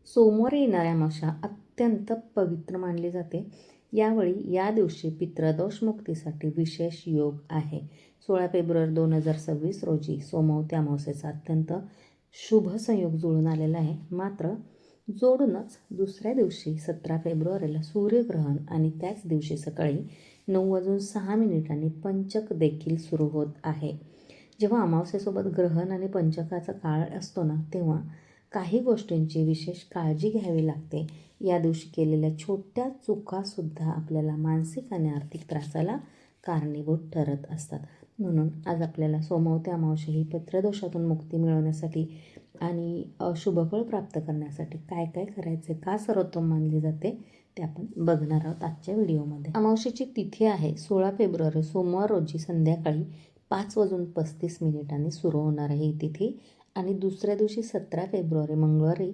सोमवारी येणाऱ्या अमावस्या अत्यंत पवित्र मानली जाते. यावेळी या दिवशी पितृदोष मुक्तीसाठी विशेष योग आहे. 16 फेब्रुवारी 2026 रोजी सोमवती अमावस्येचा अत्यंत शुभ संयोग जुळून आलेला आहे. मात्र जोडूनच दुसऱ्या दिवशी 17 फेब्रुवारीला सूर्यग्रहण आणि त्याच दिवशी सकाळी 9:06 पंचक देखील सुरू होत आहे. जेव्हा अमावस्येसोबत ग्रहण आणि पंचकाचा काळ असतो ना, तेव्हा काही गोष्टींची विशेष काळजी घ्यावी लागते. या दिवशी केलेल्या छोट्या चुकासुद्धा आपल्याला मानसिक आणि आर्थिक त्रासाला कारणीभूत ठरत असतात. म्हणून आज आपल्याला सोमवती अमावस्या ही पितृदोषातून मुक्ती मिळवण्यासाठी आणि शुभफळ प्राप्त करण्यासाठी काय काय करायचे, का सर्वोत्तम मानले जाते, ते आपण बघणार आहोत आजच्या व्हिडिओमध्ये. अमावस्येची तिथी आहे 16 फेब्रुवारी सोमवार रोजी संध्याकाळी 5:35 सुरू होणार आहे ही तिथी. आणि दुसऱ्या दिवशी 17 फेब्रुवारी मंगळवारी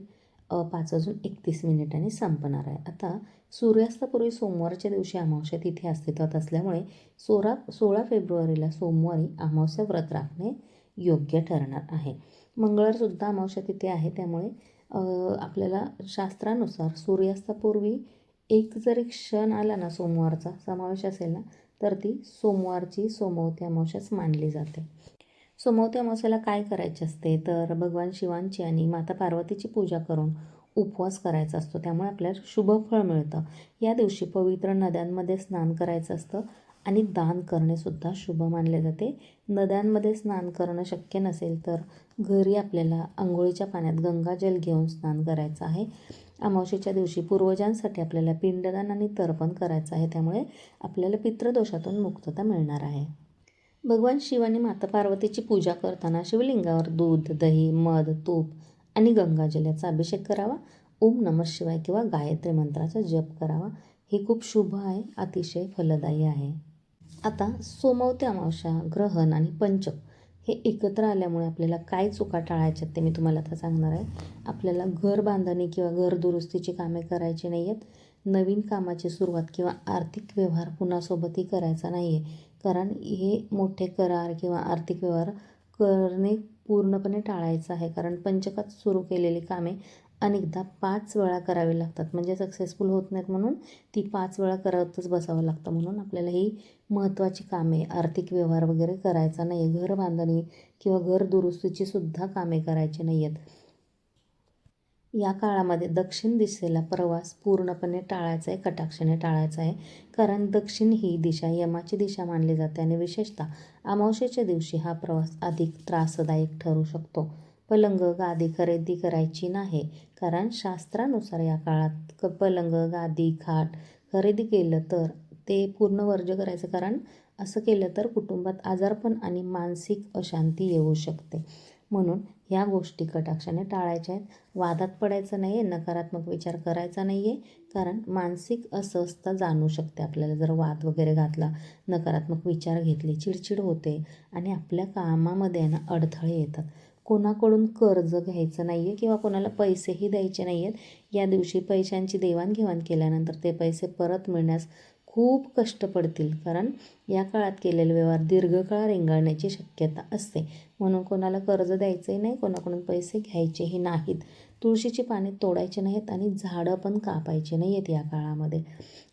5:31 संपणार आहे. आता सूर्यास्तापूर्वी सोमवारच्या दिवशी अमावस्या तिथी अस्तित्वात असल्यामुळे 16 फेब्रुवारीला सोमवारी अमावस्या व्रत राखणे योग्य ठरणार आहे. मंगळवारसुद्धा अमावस्या तिथी आहे, त्यामुळे आपल्याला शास्त्रानुसार सूर्यास्तापूर्वी एक जरी क्षण आला ना, सोमवारचा समावेश असेल ना, तर ती सोमवारची सोमवती अमावस्याच मानली जाते. सोमवती अमावस्येला काय करायचे असते, तर भगवान शिवांची आणि माता पार्वतीची पूजा करून उपवास करायचा असतो. त्यामुळे आपल्याला शुभ फळ मिळतं. या दिवशी पवित्र नद्यांमध्ये स्नान करायचं असतं आणि दान करणेसुद्धा शुभ मानले जाते. नद्यांमध्ये स्नान करणं शक्य नसेल तर घरी आपल्याला अंघोळीच्या पाण्यात गंगाजल घेऊन स्नान करायचं आहे. अमावस्येच्या दिवशी पूर्वजांसाठी आपल्याला पिंडदान आणि तर्पण करायचं आहे. त्यामुळे आपल्याला पितृदोषातून मुक्तता मिळणार आहे. भगवान शिव आणि माता पार्वतीची पूजा करताना शिवलिंगावर दूध, दही, मध, तूप आणि गंगाजल याचा अभिषेक करावा. ओम नमः शिवाय किंवा गायत्री मंत्राचा जप करावा. हे खूप शुभ आहे, अतिशय फलदायी आहे. आता सोमवती अमावस्या, ग्रहण आणि पंचक हे एकत्र आल्यामुळे आपल्याला काय चुका टाळायच्यात ते मी तुम्हाला आता सांगणार आहे. आपल्याला घर बांधणी किंवा घर दुरुस्तीची कामे करायची नाही आहेत. नवीन कामाची सुरुवात किंवा आर्थिक व्यवहार कुणासोबतही करायचा नाही आहे, कारण हे मोठे करार किंवा आर्थिक व्यवहार करणे पूर्णपणे टाळायचं आहे. कारण पंचकात सुरू केलेली कामे अनेकदा 5 वेळा करावी लागतात, म्हणजे सक्सेसफुल होत नाहीत, म्हणून ती 5 वेळा करतच बसावं लागतं. म्हणून आपल्याला ही महत्त्वाची कामे, आर्थिक व्यवहार वगैरे करायचा नाही आहे. घर बांधणी किंवा घर दुरुस्तीची सुद्धा कामे करायची नाही आहेत. या काळामध्ये दक्षिण दिशेला प्रवास पूर्णपणे टाळायचा आहे, कटाक्षाने टाळायचा आहे. कारण दक्षिण ही दिशा यमाची दिशा मानली जाते आणि विशेषतः अमावस्येच्या दिवशी हा प्रवास अधिक त्रासदायक ठरू शकतो. पलंग, गादी खरेदी करायची नाही, कारण शास्त्रानुसार या काळात पलंग, गादी, खाट खरेदी केलं तर ते पूर्ण वर्ज्य करायचं. कारण असं केलं तर कुटुंबात आजारपण आणि मानसिक अशांती येऊ शकते. म्हणून ह्या गोष्टी कटाक्षाने टाळायच्या आहेत. वादात पडायचं नाही आहे, नकारात्मक विचार करायचा नाही आहे, कारण मानसिक अस्वस्थता जाणवू शकते आपल्याला जर वाद वगैरे घातला, नकारात्मक विचार घेतले, चिडचिड होते आणि आपल्या कामामध्ये ना अडथळे येतात. कोणाकडून कर्ज घ्यायचं नाही आहे किंवा कोणाला पैसेही द्यायचे नाही आहेत. या दिवशी पैशांची देवाणघेवाण केल्यानंतर ते पैसे परत मिळण्यास खूप कष्ट पडतील, कारण या काळात केलेले व्यवहार दीर्घकाळ रेंगाळण्याची शक्यता असते. म्हणून कोणाला कर्ज द्यायचंही नाही, कोणाकडून पैसे घ्यायचेही नाहीत. तुळशीची पाने तोडायची नाहीत आणि झाडं पण कापायची नाही आहेत या काळामध्ये.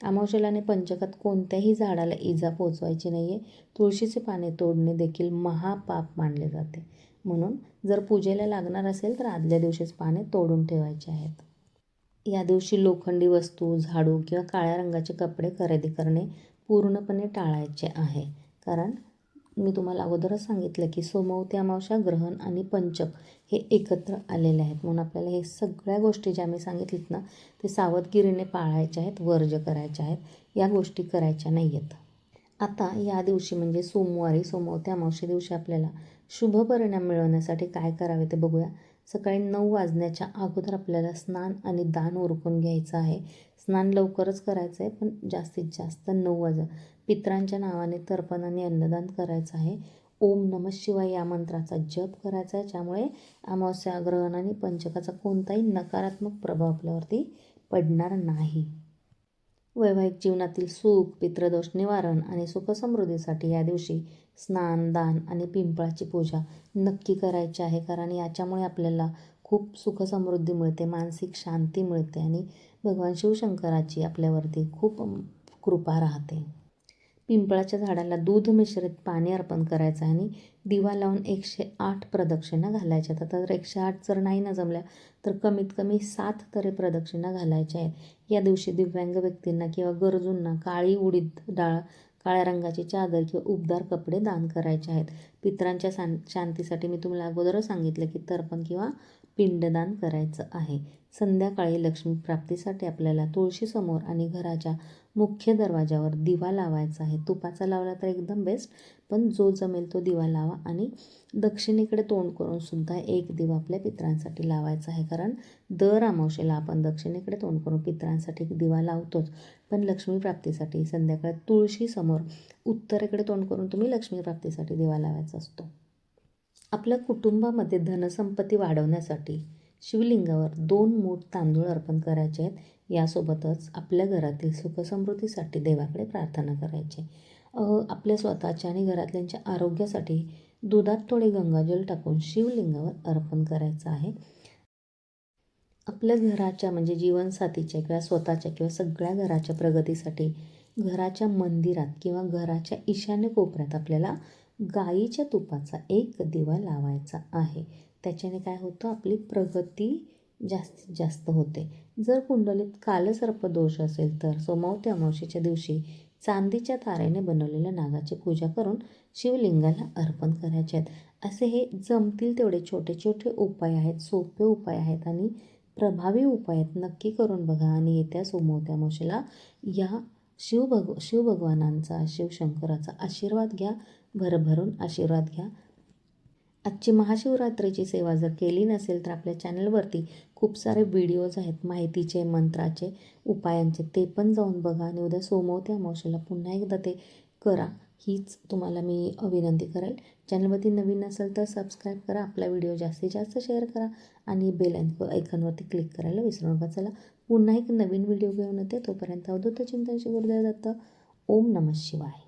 अमावस्येला आणि पंचकात कोणत्याही झाडाला इजा पोचवायची नाही आहे. तुळशीचे पाने तोडणे देखील महापाप मानले जाते. म्हणून जर पूजेला लागणार असेल तर आदल्या दिवशीच पाने तोडून ठेवायचे आहेत. या दिवशी लोखंडी वस्तू, झाडू किंवा काळ्या रंगाचे कपडे खरेदी करणे पूर्णपणे टाळायचे आहे. कारण मी तुम्हाला अगोदरच सांगितलं की सोमवती अमावस्या, ग्रहण आणि पंचक हे एकत्र आलेले आहेत. म्हणून आपल्याला हे सगळ्या गोष्टी ज्या मी सांगितलीत ना, ते सावधगिरीने पाळायच्या आहेत, वर्ज्य करायच्या आहेत. या गोष्टी करायच्या नाही आहेत. आता या दिवशी म्हणजे सोमवारी, सोमवती अमावस्या दिवशी आपल्याला शुभ परिणाम मिळवण्यासाठी काय करावे ते बघूया. सकाळी 9 वाजण्याच्या अगोदर आपल्याला स्नान आणि दान उरकून घ्यायचं आहे. स्नान लवकरच करायचं आहे, पण जास्तीत जास्त 9 वाजा. पितरांच्या नावाने तर्पण आणि अन्नदान करायचं आहे. ओम नमः शिवाय या मंत्राचा जप करायचा आहे, ज्यामुळे अमावस्या, ग्रहण आणि पंचकाचा कोणताही नकारात्मक प्रभाव आपल्यावरती पडणार नाही. वैवाहिक जीवनातील सुख, पितृदोष निवारण आणि सुखसमृद्धीसाठी या दिवशी स्नान, दान आणि पिंपळाची पूजा नक्की करायची आहे. कारण याच्यामुळे आपल्याला खूप सुखसमृद्धी मिळते, मानसिक शांती मिळते आणि भगवान शिवशंकराची आपल्यावरती खूप कृपा राहते. पिंपळाच्या झाडाला दूध मिश्रित पाणी अर्पण करायचं आणि दिवा लावून 108 प्रदक्षिणा घालायच्या. तर 108 जर नाही ना जमल्या तर कमीत कमी 7 तरी प्रदक्षिणा घालायच्या आहेत. या दिवशी दिव्यांग व्यक्तींना किंवा गरजूंना काळी उडीद डाळ, काळ्या रंगाची चादर किंवा उबदार कपडे दान करायचे आहेत. पितरांच्या शांतीसाठी मी तुम्हाला अगोदरच सांगितलं की तर्पण किंवा पिंडदान करायचं आहे. संध्याकाळी लक्ष्मी प्राप्तीसाठी आपल्याला तुळशीसमोर आणि घराच्या मुख्य दरवाजावर दिवा लावायचा आहे. तुपाचा लावला तर एकदम बेस्ट, पण जो जमेल तो दिवा लावा आणि दक्षिणेकडे तोंड करून सुद्धा एक दिवा आपल्या पितरांसाठी लावायचा आहे. कारण दर अमावस्येला आपण दक्षिणेकडे तोंड करून पितरांसाठी एक दिवा लावतोच. पण लक्ष्मी प्राप्तीसाठी संध्याकाळी तुळशीसमोर उत्तरेकडे तोंड करून तुम्ही लक्ष्मी प्राप्तीसाठी दिवा लावायचा असतो. आपल्या कुटुंबामध्ये धनसंपत्ती वाढवण्यासाठी शिवलिंगावर 2 मूठ तांदूळ अर्पण करायचे आहेत. यासोबतच आपल्या घरातील सुखसमृद्धीसाठी देवाकडे प्रार्थना करायची. आपल्या स्वतःच्या आणि घरातल्यांच्या आरोग्यासाठी दुधात थोडे गंगाजल टाकून शिवलिंगावर अर्पण करायचं आहे. आपल्या घराच्या म्हणजे जीवनसाथीच्या किंवा स्वतःच्या किंवा सगळ्या घराच्या प्रगतीसाठी घराच्या मंदिरात किंवा घराच्या ईशान्य कोपऱ्यात आपल्याला गाईच्या तुपाचा एक दिवा लावायचा आहे. त्याच्याने काय होतं, आपली प्रगती जास्तीत जास्त होते. जर कुंडलीत कालसर्प दोष असेल तर सोमवती अमावस्येच्या दिवशी चांदीच्या तारेने बनवलेल्या नागाची पूजा करून शिवलिंगाला अर्पण करायचे आहेत. असे हे जमतील तेवढे छोटे छोटे उपाय आहेत, सोपे उपाय आहेत आणि प्रभावी उपाय आहेत. नक्की करून बघा आणि येत्या सोमवती अमावस्येला या शिवभगवानांचा, शिवशंकराचा आशीर्वाद घ्या, भरभरून आशीर्वाद घ्या. आजची महाशिवरात्रीची सेवा जर केली नसेल तर आपल्या चॅनलवरती खूप सारे व्हिडिओज आहेत माहितीचे, मंत्राचे, उपायांचे, ते पण जाऊन बघा आणि उद्या सोमवती अमावस्येला पुन्हा एकदा ते करा. हीच तुम्हाला मी विनंती करेल. चॅनलवरती नवीन असेल तर सबस्क्राईब करा, आपला व्हिडिओ जास्तीत जास्त शेअर करा आणि बेल आयकॉनवरती क्लिक करायला विसरू नका. चला पुन्हा एक नवीन व्हिडिओ घेऊन येते. तोपर्यंत अवधूत चिंतन श्री गुरुदेव दत्त. ओम नमः शिवाय.